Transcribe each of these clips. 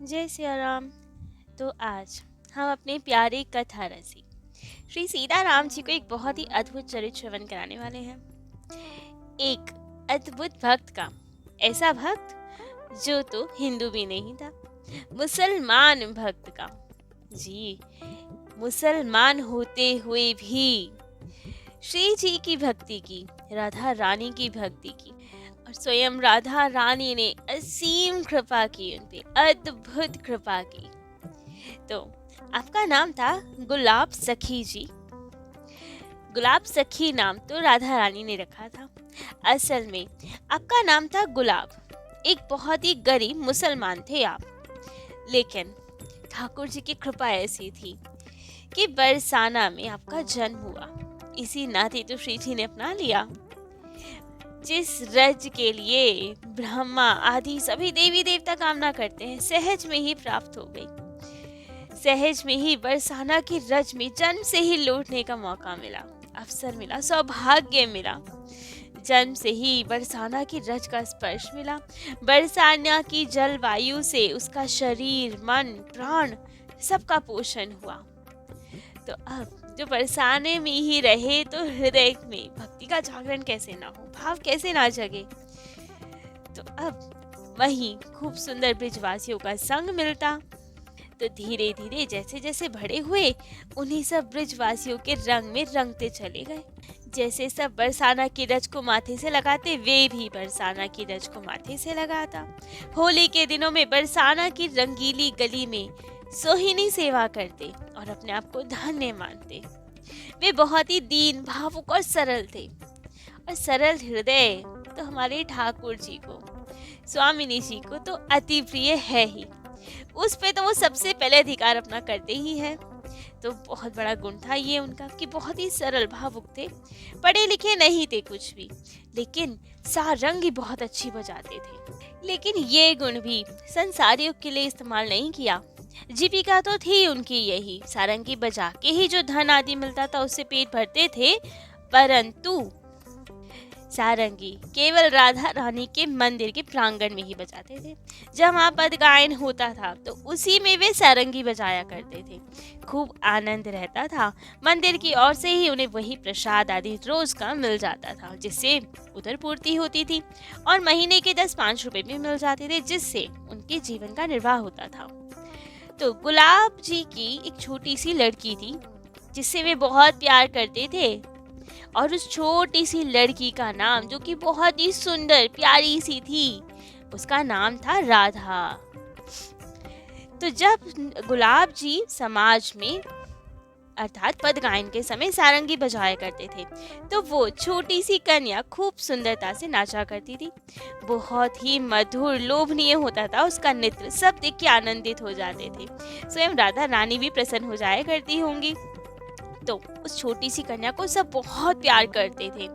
जय सिया राम। तो आज हम अपने प्यारे कथा रसी श्री सीताराम जी को एक बहुत ही अद्भुत चरित्र श्रवण कराने वाले हैं। एक अद्भुत भक्त का, ऐसा भक्त जो तो हिंदू भी नहीं था, मुसलमान भक्त का। जी, मुसलमान होते हुए भी श्री जी की भक्ति की, राधा रानी की भक्ति की, और स्वयं राधा रानी ने असीम कृपा की, उन पे अद्भुत कृपा की। तो आपका नाम था गुलाब सखी जी। गुलाब सखी नाम तो राधा रानी ने रखा था। असल में आपका नाम था गुलाब। एक बहुत ही गरीब मुसलमान थे आप, लेकिन ठाकुर जी की कृपा ऐसी थी कि बरसाना में आपका जन्म हुआ। इसी नाते तो श्री जी ने अपना लिया। जिस रज के लिए ब्रह्मा आदि सभी देवी देवता कामना करते हैं, सहज में ही प्राप्त हो गई। सहज में ही बरसाना की रज में जन्म से ही लौटने का मौका मिला, अवसर मिला, सौभाग्य मिला। जन्म से ही बरसाना की रज का स्पर्श मिला। बरसाना की जलवायु से उसका शरीर, मन, प्राण सबका पोषण हुआ। तो अब जो बरसाने में ही रहे तो हृदय में भक्ति का जागरण कैसे ना हो, भाव कैसे ना जगे। तो अब वहीं खूब सुंदर ब्रिजवासियों का संग मिलता। तो धीरे धीरे जैसे जैसे बड़े हुए, उन्हीं सब ब्रिजवासियों के रंग में रंगते चले गए। जैसे सब बरसाना की रज को माथे से लगाते, वे भी बरसाना की रज को माथे से लगाता। होली के दिनों में बरसाना की रंगीली गली में सोहिनी सेवा करते और अपने आप को धन्य मानते। वे बहुत ही दीन, भावुक और सरल थे। और सरल हृदय तो हमारे ठाकुर जी को, स्वामिनी जी को तो अति प्रिय है ही। उस पे तो वो सबसे पहले अधिकार अपना करते ही है। तो बहुत बड़ा गुण था ये उनका कि बहुत ही सरल, भावुक थे। पढ़े लिखे नहीं थे कुछ भी, लेकिन सारंग ही बहुत अच्छी बजाते थे। लेकिन ये गुण भी संसारियों के लिए इस्तेमाल नहीं किया। जीविका तो थी उनकी यही, सारंगी बजा के ही जो धन आदि मिलता था उससे पेट भरते थे। परंतु सारंगी केवल राधा रानी के मंदिर के प्रांगण में ही बजाते थे। जब वहाँ पद गायन होता था तो उसी में वे सारंगी बजाया करते थे। खूब आनंद रहता था। मंदिर की ओर से ही उन्हें वही प्रसाद आदि रोज का मिल जाता था, जिससे उधर पूर्ति होती थी। और महीने के 10-5 रुपए भी मिल जाते थे, जिससे उनके जीवन का निर्वाह होता था। तो गुलाब जी की एक छोटी सी लड़की थी जिससे वे बहुत प्यार करते थे। और उस छोटी सी लड़की का नाम, जो कि बहुत ही सुंदर प्यारी सी थी, उसका नाम था राधा। तो जब गुलाब जी समाज में अर्थात पद गायन के समय सारंगी बजाया करते थे, तो वो छोटी सी कन्या खूब सुंदरता से नाचा करती थी। बहुत ही मधुर, लोभनीय होता था उसका नृत्य। सब देख के आनंदित हो जाते थे। स्वयं राधा रानी भी प्रसन्न हो जाया करती होंगी। तो उस छोटी सी कन्या को सब बहुत प्यार करते थे।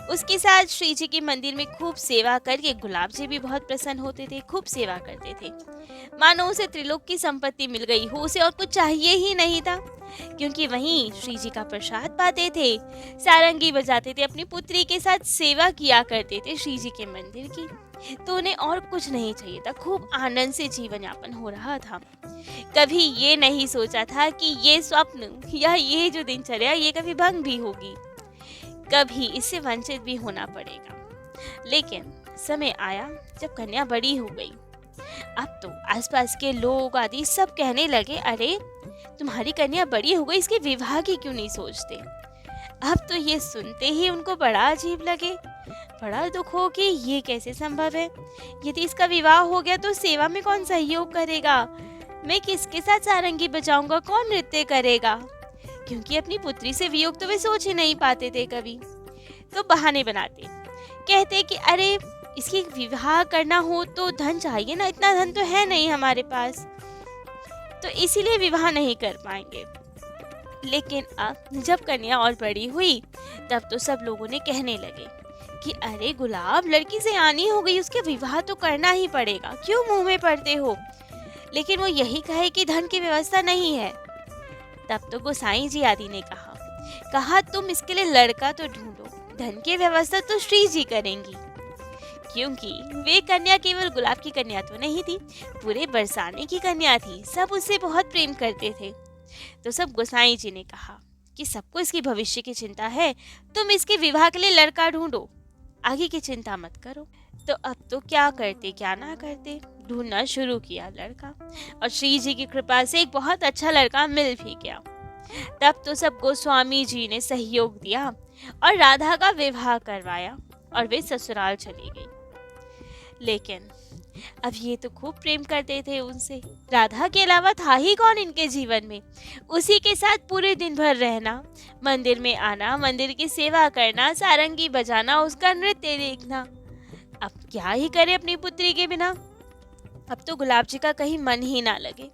उसके साथ श्री जी के मंदिर में खूब सेवा करके गुलाब जी भी बहुत प्रसन्न होते थे, खूब सेवा करते थे। मानो उसे त्रिलोक की संपत्ति मिल गई हो, उसे और कुछ चाहिए ही नहीं था, क्योंकि वहीं श्री जी का प्रसाद पाते थे, सारंगी बजाते थे, अपनी पुत्री के साथ सेवा किया करते थे श्री जी के मंदिर की। तो उन्हें और कुछ नहीं चाहिए था। खूब आनंद से जीवन यापन हो रहा था। कभी ये नहीं सोचा था कि ये स्वप्न या ये जो दिनचर्या ये कभी भंग भी होगी, कभी इससे वंचित भी होना पड़ेगा। लेकिन समय आया जब कन्या बड़ी हो गई। अब तो आसपास के लोग आदि सब कहने लगे, अरे तुम्हारी कन्या बड़ी हो गई, इसके विवाह की क्यों नहीं सोचते। अब तो ये सुनते ही उनको बड़ा अजीब लगे, बड़ा दुख हो कि ये कैसे संभव है। यदि इसका विवाह हो गया तो सेवा में कौन सहयोग करेगा, मैं किसके साथ सारंगी बजाऊंगा, कौन नृत्य करेगा। क्योंकि अपनी पुत्री से वियोग तो वे सोच ही नहीं पाते थे कभी। तो बहाने बनाते, कहते कि अरे इसकी विवाह करना हो तो धन चाहिए ना, इतना धन तो है नहीं हमारे पास, तो इसीलिए विवाह नहीं कर पाएंगे। लेकिन अब जब कन्या और बड़ी हुई, तब तो सब लोगों ने कहने लगे कि अरे गुलाब, लड़की से आनी हो गई, उसके विवाह तो करना ही पड़ेगा, क्यों मुंह में पड़ते हो। लेकिन वो यही कहे कि धन की व्यवस्था नहीं है। तब तो गोसाई जी आदि ने कहा तुम इसके लिए लड़का तो ढूंढो, धन की व्यवस्था तो श्री जी करेंगी। क्योंकि वे कन्या केवल गुलाब की कन्या तो नहीं थी, पूरे बरसाने की कन्या थी। सब उससे बहुत प्रेम करते थे। तो सब गोसाई जी ने कहा कि सबको इसकी भविष्य की चिंता है, तुम इसके विवाह के लिए लड़का ढूंढो, आगे की चिंता मत करो। तो अब तो क्या करते क्या ना करते, ढूंढना शुरू किया लड़का, और श्री जी की कृपा से एक बहुत अच्छा लड़का मिल भी गया। तब तो सब गोस्वामी जी ने सहयोग दिया और राधा का विवाह करवाया और वे ससुराल चली गई। लेकिन अब ये तो खूब प्रेम करते थे उनसे, राधा के अलावा था ही कौन इनके जीवन में। उसी के साथ पूरे दिन भर रहना, मंदिर में आना, मंदिर की सेवा करना, सारंगी बजाना, उसका नृत्य देखना। अब क्या ही करे अपनी पुत्री के बिना। अब तो गुलाब जी का कहीं मन ही ना लगे,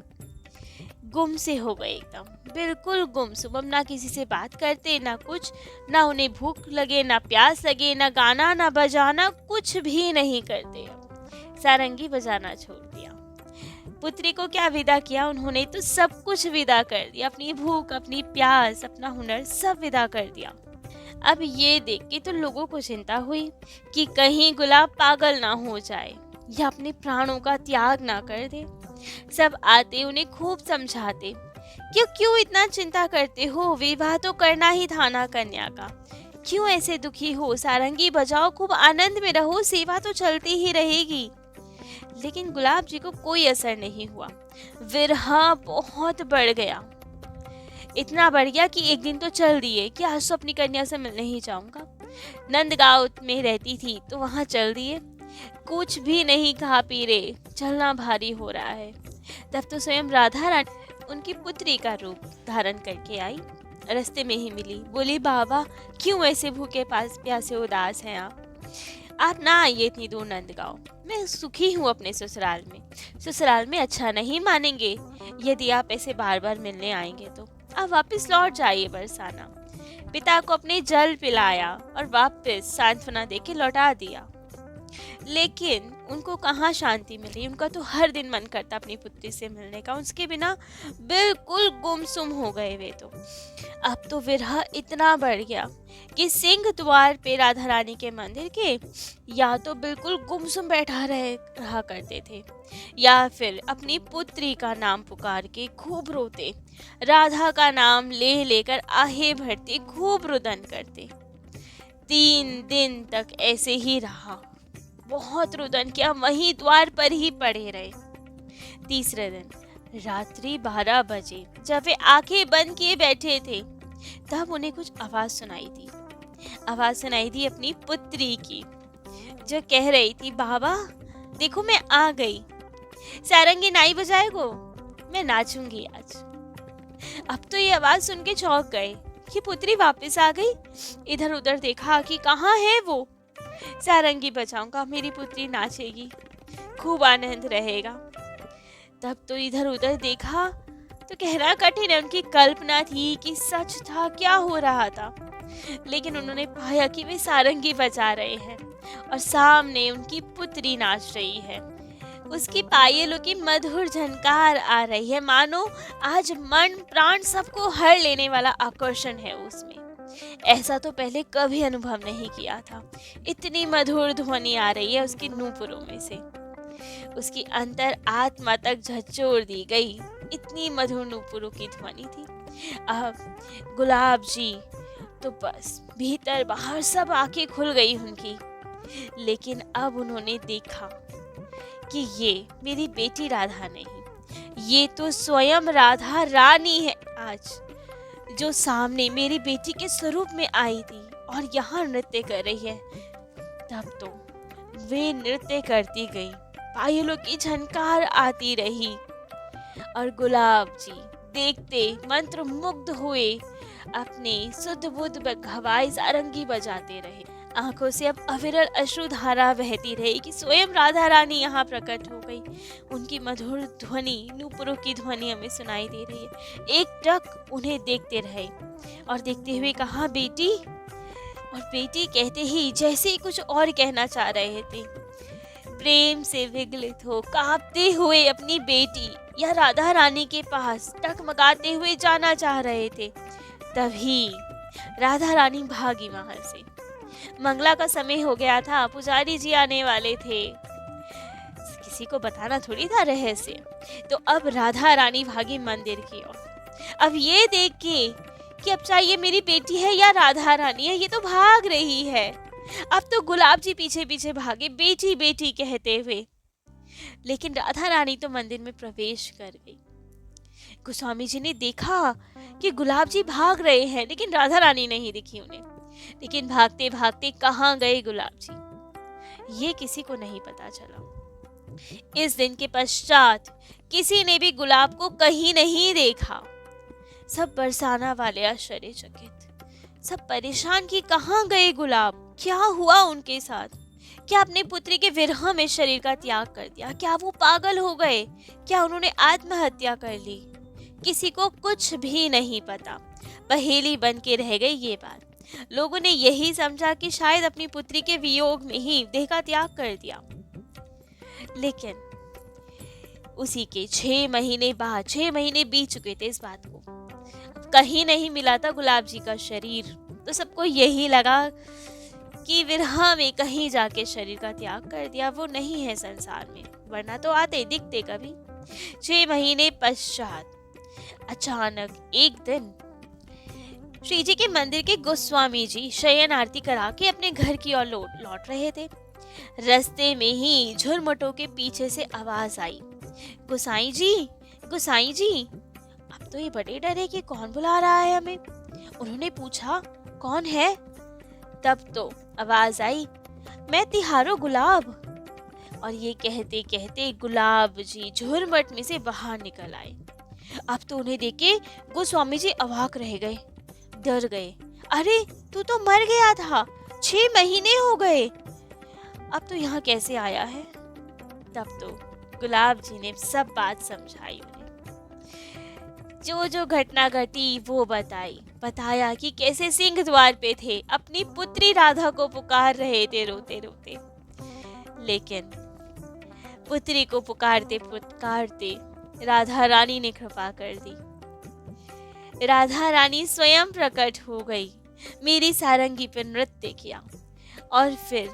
गुम से हो गए एकदम, बिल्कुल गुमसुम। अब ना किसी से बात करते, ना कुछ, ना उन्हें भूख लगे, ना प्यास लगे, ना गाना ना बजाना, कुछ भी नहीं करते। सारंगी बजाना छोड़ दिया। पुत्री को क्या विदा किया उन्होंने, तो सब कुछ विदा कर दिया, अपनी भूख, अपनी प्यास, अपना हुनर सब विदा कर दिया। अब ये देख के तो लोगों को चिंता हुई कि कहीं गुलाब पागल ना हो जाए या अपने प्राणों का त्याग ना कर दे। सब आते उन्हें खूब समझाते, क्यों इतना चिंता करते हो, विवाह तो करना ही था ना कन्या का, क्यों ऐसे दुखी हो, सारंगी बजाओ, खूब आनंद में रहो, सेवा तो चलती ही रहेगी। लेकिन गुलाब जी को कोई असर नहीं हुआ। विरह बहुत बढ़ गया, इतना बढ़ गया कि एक दिन तो चल दिए कि आज तो अपनी कन्या से मिलने ही जाऊंगा। नंदगांव में रहती थी तो वहां चल दिए, कुछ भी नहीं खा पी रहे, चलना भारी हो रहा है। तब तो स्वयं राधा रानी उनकी पुत्री का रूप धारण करके आई, रास्ते में ही मिली, बोली बाबा क्यों ऐसे भूखे प्यासे उदास हैं आप ना आइए इतनी दूर नंदगांव, मैं सुखी हूँ अपने ससुराल में। ससुराल में अच्छा नहीं मानेंगे यदि आप ऐसे बार बार मिलने आएंगे, तो आप वापस लौट जाइए बरसाना। पिता को अपने जल पिलाया और वापस सांत्वना देके लौटा दिया। लेकिन उनको कहाँ शांति मिली, उनका तो हर दिन मन करता अपनी पुत्री से मिलने का, उसके बिना बिल्कुल गुमसुम हो गए वे तो। अब तो विरह इतना बढ़ गया कि सिंह द्वार पे राधा रानी के मंदिर के या तो बिल्कुल गुमसुम बैठा रहा करते थे, या फिर अपनी पुत्री का नाम पुकार के खूब रोते, राधा का नाम ले लेकर आहे भरते, खूब रुदन करते। 3 दिन तक ऐसे ही रहा, बहुत रुदन किया, वहीं द्वार पर ही पड़े रहे। तीसरे दिन रात्रि 12 बजे जब वे आंखें बंद किए बैठे थे, तब उन्हें कुछ आवाज सुनाई दी। आवाज सुनाई दी अपनी पुत्री की, जो कह रही थी बाबा देखो मैं आ गई, सारंगी नाई बजाएगो, मैं नाचूंगी आज। अब तो ये आवाज सुन के चौंक गए कि पुत्री वापस आ गई। इधर उधर देखा कि कहाँ है वो, सारंगी बजाऊंगा, मेरी पुत्री नाचेगी, खूब आनंद रहेगा। तब तो इधर उधर देखा तो कहना कठिन है, उनकी कल्पना थी कि सच था, क्या हो रहा था। लेकिन उन्होंने पाया कि वे सारंगी बजा रहे हैं और सामने उनकी पुत्री नाच रही है। उसकी पायलों की मधुर झनकार आ रही है, मानो आज मन प्राण सबको हर लेने वाला आकर्षण है उसमें। ऐसा तो पहले कभी अनुभव नहीं किया था। इतनी मधुर ध्वनि आ रही है उसकी नूपुरों में से, उसकी अंतर आत्मा तक झकझोर दी गई, इतनी मधुर नूपुरों की ध्वनि थी। अब गुलाब जी तो बस भीतर बाहर सब आंखें खुल गई उनकी। लेकिन अब उन्होंने देखा कि ये मेरी बेटी राधा नहीं, ये तो स्वयं राधा रानी है आज, जो सामने मेरी बेटी के स्वरूप में आई थी और यहाँ नृत्य कर रही है। तब तो वे नृत्य करती गई, पायलों की झनकार आती रही और गुलाब जी देखते मंत्र मुग्ध हुए अपने शुद्ध बुद्ध हवाई सारंगी बजाते रहे। आंखों से अब अविरल अश्रुधारा बहती रही कि स्वयं राधा रानी यहाँ प्रकट हो गई। उनकी मधुर ध्वनि, नूपुरों की ध्वनि हमें सुनाई दे रही है। एक टक उन्हें देखते रहे और देखते हुए कहा बेटी, और बेटी कहते ही जैसे ही कुछ और कहना चाह रहे थे, प्रेम से विगलित हो कांपते हुए अपनी बेटी या राधा रानी के पास टकमगाते हुए जाना चाह रहे थे। तभी राधा रानी भागी वहां से मंगला का समय हो गया था, पुजारी जी आने वाले थे, किसी को बताना थोड़ी था रहस्य। तो अब राधा रानी भागी मंदिर की ओर। अब ये देख के कि अब चाहे ये मेरी बेटी है या राधा रानी है, ये तो भाग रही है। अब तो गुलाब जी पीछे पीछे भागे बेटी बेटी कहते हुए, लेकिन राधा रानी तो मंदिर में प्रवेश कर गई। गोस्वामी जी ने देखा कि गुलाब जी भाग रहे हैं, लेकिन राधा रानी नहीं दिखी उन्हें। लेकिन भागते भागते कहाँ गए गुलाब जी, ये किसी को नहीं पता चला। इस दिन के पश्चात किसी ने भी गुलाब को कहीं नहीं देखा। सब बरसाना वाले आश्चर्यचकित, सब परेशान कि कहाँ गए गुलाब, क्या हुआ उनके साथ, क्या अपने पुत्री के विरह में शरीर का त्याग कर दिया, क्या वो पागल हो गए, क्या उन्होंने आत्महत्या कर ली। किसी को कुछ भी नहीं पता, पहेली बन के रह गई ये बात। लोगों ने यही समझा कि शायद अपनी पुत्री के वियोग में ही देह का त्याग कर दिया। लेकिन उसी के 6 महीने बाद, 6 महीने बीत चुके थे इस बात को, कहीं नहीं मिला था गुलाब जी का शरीर। तो सबको यही लगा कि विरह में कहीं जाके शरीर का त्याग कर दिया, वो नहीं है संसार में, वरना तो आते दिखते कभी। 6 महीने पश्चात अचानक एक दिन श्री जी के मंदिर के गोस्वामी जी शयन आरती करा के अपने घर की ओर लौट रहे थे। रास्ते में ही झुरमुटों के पीछे से आवाज आई, गोसाई जी, गोसाई जी। अब तो ये बड़े डरे कि कौन बुला रहा है हमें। उन्होंने पूछा, कौन है? तब तो आवाज आई, मैं तिहारो गुलाब। और ये कहते कहते गुलाब जी झुरमुट में से बाहर निकल आए। अब तो उन्हें देख के गोस्वामी जी अवाक रह गए, डर गए। अरे तू तो मर गया था, 6 महीने हो गए, अब तो यहाँ कैसे आया है? तब तो गुलाब जी ने सब बात समझाई उन्हें, जो जो घटना घटी वो बताया कि कैसे सिंह द्वार पे थे, अपनी पुत्री राधा को पुकार रहे थे रोते रोते, लेकिन पुत्री को पुकारते पुकारते राधा रानी ने कृपा कर दी। राधा रानी स्वयं प्रकट हो गई, मेरी सारंगी पर नृत्य किया और फिर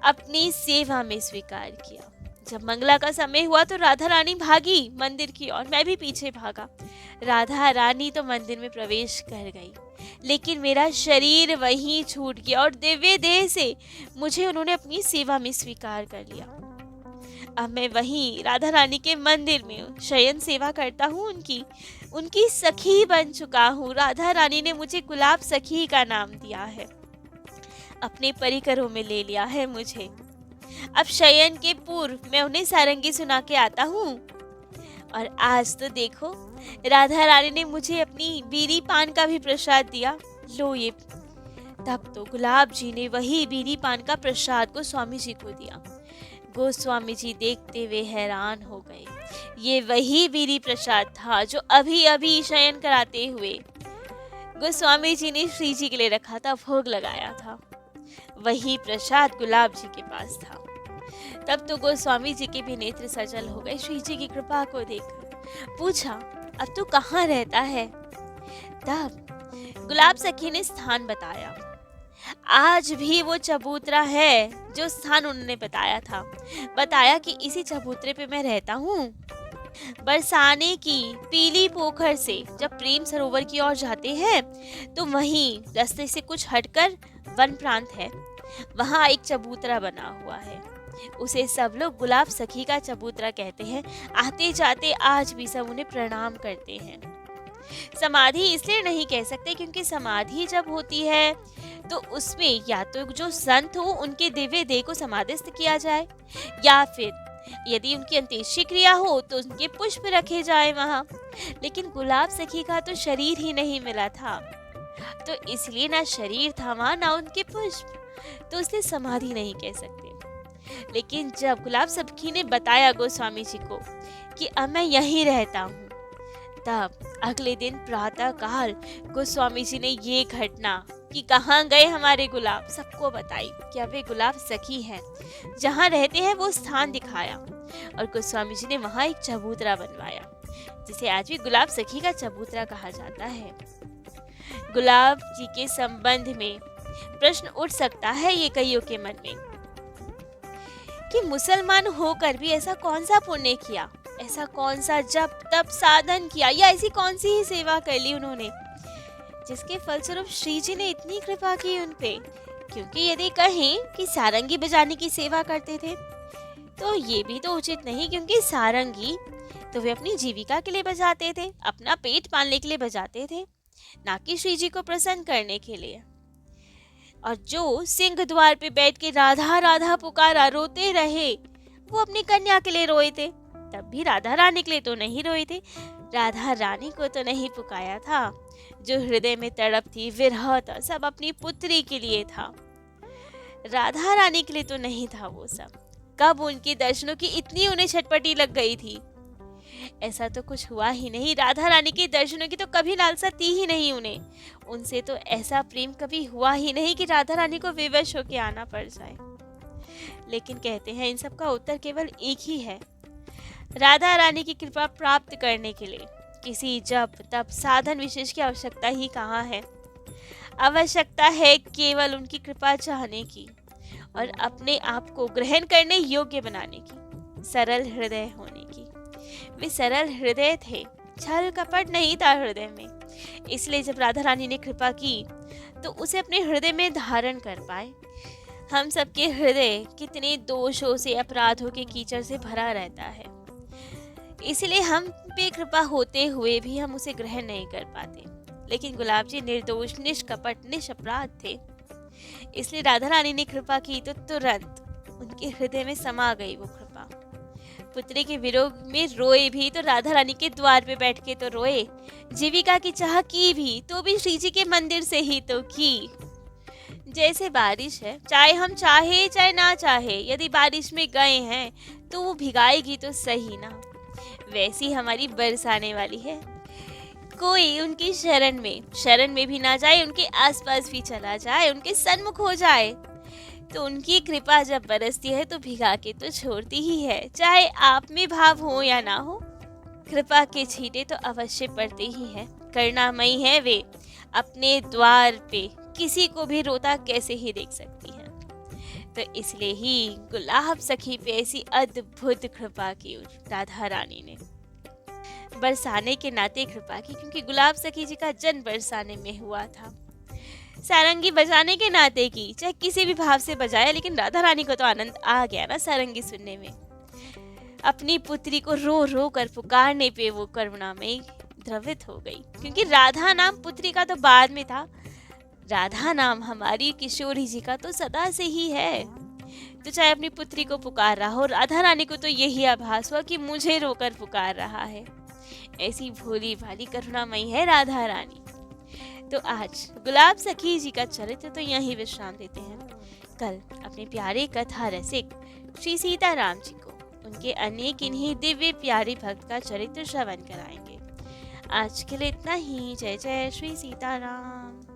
अपनी सेवा में स्वीकार किया। जब मंगला का समय हुआ तो राधा रानी भागी मंदिर की ओर, मैं भी पीछे भागा। राधा रानी तो मंदिर में प्रवेश कर गई, लेकिन मेरा शरीर वहीं छूट गया और दिव्य देह से मुझे उन्होंने अपनी सेवा में स्वीकार कर लिया। अब मैं वहीं राधा रानी के मंदिर में शयन सेवा करता हूँ, उनकी सखी बन चुका हूँ। राधा रानी ने मुझे गुलाब सखी का नाम दिया है, अपने परिकरों में ले लिया है मुझे। अब शयन के पूर्व मैं उन्हें सारंगी सुना के आता हूँ, और आज तो देखो राधा रानी ने मुझे अपनी बीड़ी पान का भी प्रसाद दिया, लो ये। तब तो गुलाब जी ने वही बीड़ी पान का प्रसाद गोस्वामी जी को दिया। गोस्वामी जी देखते हुए हैरान हो गए, ये वही बीड़ी प्रसाद था जो अभी अभी शयन कराते हुए गोस्वामी जी ने श्री जी के लिए रखा था, भोग लगाया था। वही प्रसाद गुलाब जी के पास था। तब तो गोस्वामी जी के भी नेत्र सजल हो गए श्री जी की कृपा को देखकर। पूछा, अब तू कहाँ रहता है? तब गुलाब सखी ने स्थान बताया। आज भी वो चबूतरा है जो स्थान उन्होंने बताया था। बताया कि इसी चबूतरे पे मैं रहता हूँ। बरसाने की पीली पोखर से जब प्रेम सरोवर की ओर जाते हैं तो वहीं रास्ते से कुछ हटकर वन प्रांत है, वहाँ एक चबूतरा बना हुआ है। उसे सब लोग गुलाब सखी का चबूतरा कहते हैं। आते जाते आज भी सब उन्हें प्रणाम करते हैं। समाधि इसलिए नहीं कह सकते क्योंकि समाधि जब होती है तो उसमें या तो जो संत हो उनके दिव्य देह को समाधिस्थ किया जाए, या फिर यदि उनकी अंत्येष्टि क्रिया हो तो उनके पुष्प रखे जाए वहाँ। लेकिन गुलाब सखी का तो शरीर ही नहीं मिला था, तो इसलिए ना शरीर था वहाँ ना उनके पुष्प, तो इसलिए समाधि नहीं कह सकते। लेकिन जब गुलाब सखी ने बताया गोस्वामी जी को कि अब मैं यहीं रहता हूँ, तब अगले दिन प्रातः काल गोस्वामी जी ने ये घटना कि कहाँ गए हमारे गुलाब सबको बताई कि अब वे गुलाब सखी हैं, जहाँ रहते हैं वो स्थान दिखाया, और गोस्वामी जी ने वहाँ एक चबूतरा बनवाया जिसे आज भी गुलाब सखी का चबूतरा कहा जाता है। गुलाब जी के संबंध में प्रश्न उठ सकता है ये कईयों के मन में कि मुसलमान होकर भी ऐसा कौन सा पुण्य किया, ऐसा कौन सा जप तप साधन किया, या ऐसी कौन सी ही सेवा कर ली उन्होंने जिसके फलस्वरूप श्री जी ने इतनी कृपा की उन पे। क्योंकि यदि कहें कि सारंगी बजाने की सेवा करते थे तो ये भी तो उचित नहीं, क्योंकि सारंगी तो वे अपनी जीविका के लिए बजाते थे, अपना पेट पालने के लिए बजाते थे, ना कि श्री जी को प्रसन्न करने के लिए। और जो सिंह द्वार पे बैठ के राधा राधा पुकारा रोते रहे, वो अपनी कन्या के लिए रोए थे, तब भी राधा रानी के लिए तो नहीं रोए थे, राधा रानी को तो नहीं पुकारा था। जो हृदय में तड़प थी, विरह था, सब अपनी पुत्री के लिए था, राधा रानी के लिए तो नहीं था वो सब। कब उनके दर्शनों की इतनी उन्हें छटपटी लग गई थी? ऐसा तो कुछ हुआ ही नहीं। राधा रानी के दर्शनों की तो कभी लालसा थी ही नहीं उन्हें, उनसे तो ऐसा प्रेम कभी हुआ ही नहीं कि राधा रानी को विवश होके आना पड़ जाए। लेकिन कहते हैं इन सब का उत्तर केवल एक ही है। राधा रानी की कृपा प्राप्त करने के लिए किसी जप तप साधन विशेष की आवश्यकता ही कहाँ है। आवश्यकता है केवल उनकी कृपा चाहने की और अपने आप को ग्रहण करने योग्य बनाने की, सरल हृदय होने की। वे सरल हृदय थे, छल कपट नहीं था हृदय में। इसलिए जब राधा रानी ने कृपा की तो उसे अपने हृदय में धारण कर पाए। हम सबके हृदय कितने दोषों से, अपराधों के कीचड़ से भरा रहता है, इसलिए हम पे कृपा होते हुए भी हम उसे ग्रहण नहीं कर पाते। लेकिन गुलाब जी निर्दोष, निष्कपट, निष्अपराध थे, इसलिए राधा रानी ने कृपा की तो तुरंत उनके हृदय में समा गई वो कृपा। पुत्री के वियोग में रोए भी तो राधा रानी के द्वार पे बैठ के तो रोए, जीविका की चाह की भी तो भी श्री जी के मंदिर से ही तो की। जैसे बारिश है, चाहे हम चाहे चाहे ना चाहे, यदि बारिश में गए हैं तो वो भिगाएगी तो सही ना, वैसी हमारी बरसाने वाली है। कोई उनकी शरण में भी ना जाए, उनके आसपास भी चला जाए, उनके सन्मुख हो जाए, तो उनकी कृपा जब बरसती है तो भिगा के तो छोड़ती ही है, चाहे आप में भाव हो या ना हो। कृपा के छींटे तो अवश्य पड़ते ही हैं। करुणामयी है वे, अपने द्वार पे किसी को भी रोता कैसे ही देख सकती है। तो इसलिए ही गुलाब सखी पे ऐसी अद्भुत कृपा की राधा रानी ने, बरसाने के नाते कृपा की, क्योंकि गुलाब सखी जी का जन्म बरसाने में हुआ था। सारंगी बजाने के नाते की, चाहे किसी भी भाव से बजाया, लेकिन राधा रानी को तो आनंद आ गया ना सारंगी सुनने में। अपनी पुत्री को रो रो कर पुकारने पे वो करुणा में द्रवित हो गई, क्योंकि राधा नाम पुत्री का तो बाद में था, राधा नाम हमारी किशोरी जी का तो सदा से ही है। तो चाहे अपनी पुत्री को पुकार रहा हो, राधा रानी को तो यही आभास हुआ कि मुझे रोकर पुकार रहा है। ऐसी भोली भाली करुणामयी है राधा रानी। तो आज गुलाब सखी जी का चरित्र तो यहीं विश्राम देते हैं। कल अपने प्यारे कथा रसिक श्री सीताराम जी को उनके अनेक इन्हीं दिव्य प्यारे भक्त का चरित्र श्रवण कराएंगे। आज के लिए इतना ही। जय जय श्री सीताराम।